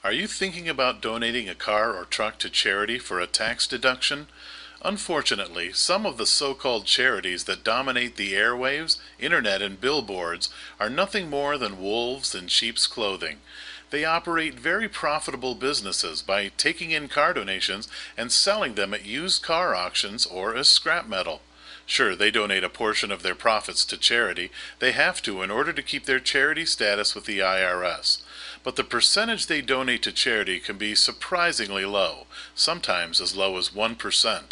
Are you thinking about donating a car or truck to charity for a tax deduction? Unfortunately, some of the so-called charities that dominate the airwaves, internet, and billboards are nothing more than wolves in sheep's clothing. They operate very profitable businesses by taking in car donations and selling them at used car auctions or as scrap metal. Sure, they donate a portion of their profits to charity. They have to in order to keep their charity status with the IRS. But the percentage they donate to charity can be surprisingly low, sometimes as low as 1%.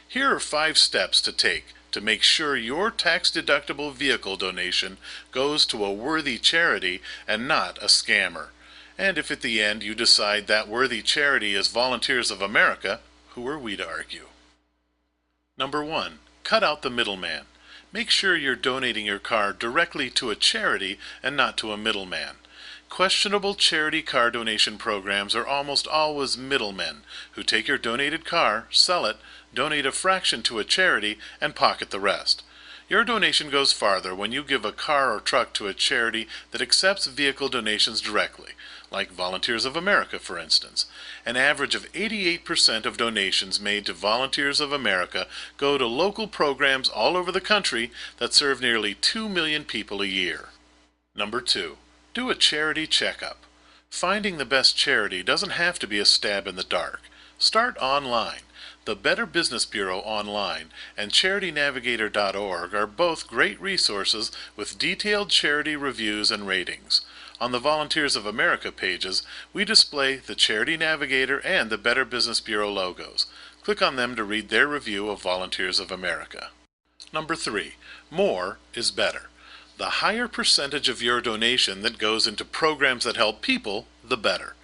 Here are 5 steps to take to make sure your tax-deductible vehicle donation goes to a worthy charity and not a scammer. And if at the end you decide that worthy charity is Volunteers of America, who are we to argue? Number 1. Cut out the middleman. Make sure you're donating your car directly to a charity and not to a middleman. Questionable charity car donation programs are almost always middlemen who take your donated car, sell it, donate a fraction to a charity, and pocket the rest. Your donation goes farther when you give a car or truck to a charity that accepts vehicle donations directly, like Volunteers of America, for instance. An average of 88% of donations made to Volunteers of America go to local programs all over the country that serve nearly 2 million people a year. Number 2. Do a charity checkup. Finding the best charity doesn't have to be a stab in the dark. Start online. The Better Business Bureau online and CharityNavigator.org are both great resources with detailed charity reviews and ratings. On the Volunteers of America pages, we display the Charity Navigator and the Better Business Bureau logos. Click on them to read their review of Volunteers of America. Number 3. More is better. The higher percentage of your donation that goes into programs that help people, the better.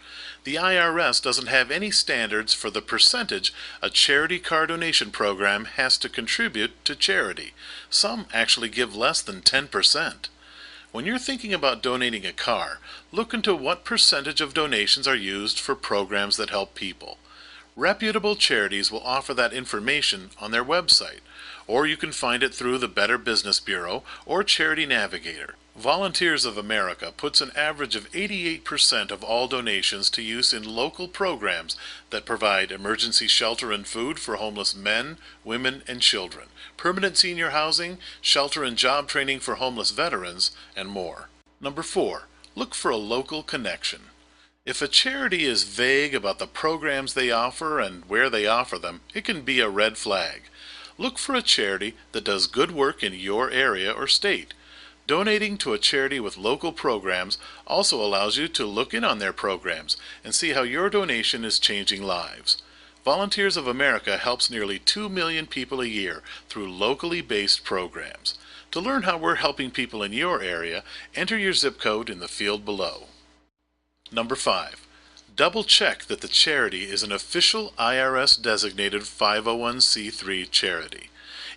The IRS doesn't have any standards for the percentage a charity car donation program has to contribute to charity. Some actually give less than 10%. When you're thinking about donating a car, look into what percentage of donations are used for programs that help people. Reputable charities will offer that information on their website, or you can find it through the Better Business Bureau or Charity Navigator. Volunteers of America puts an average of 88% of all donations to use in local programs that provide emergency shelter and food for homeless men, women, and children, permanent senior housing, shelter and job training for homeless veterans, and more. Number 4. Look for a local connection. If a charity is vague about the programs they offer and where they offer them, it can be a red flag. Look for a charity that does good work in your area or state. Donating to a charity with local programs also allows you to look in on their programs and see how your donation is changing lives. Volunteers of America helps nearly 2 million people a year through locally based programs. To learn how we're helping people in your area, enter your zip code in the field below. Number 5. Double check that the charity is an official IRS-designated 501c3 charity.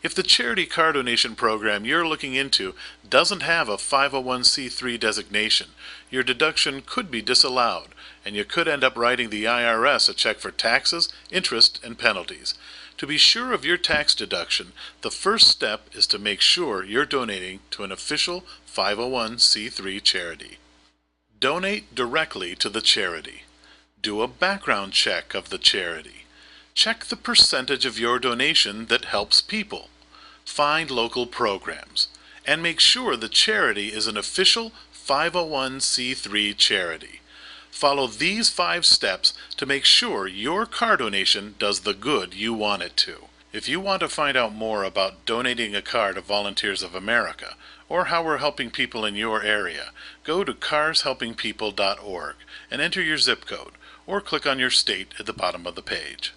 If the charity car donation program you're looking into doesn't have a 501c3 designation, your deduction could be disallowed, and you could end up writing the IRS a check for taxes, interest, and penalties. To be sure of your tax deduction, the first step is to make sure you're donating to an official 501c3 charity. Donate directly to the charity. Do a background check of the charity. Check the percentage of your donation that helps people. Find local programs. And make sure the charity is an official 501c3 charity. Follow these 5 steps to make sure your car donation does the good you want it to. If you want to find out more about donating a car to Volunteers of America, or how we're helping people in your area, go to carshelpingpeople.org and enter your zip code, or click on your state at the bottom of the page.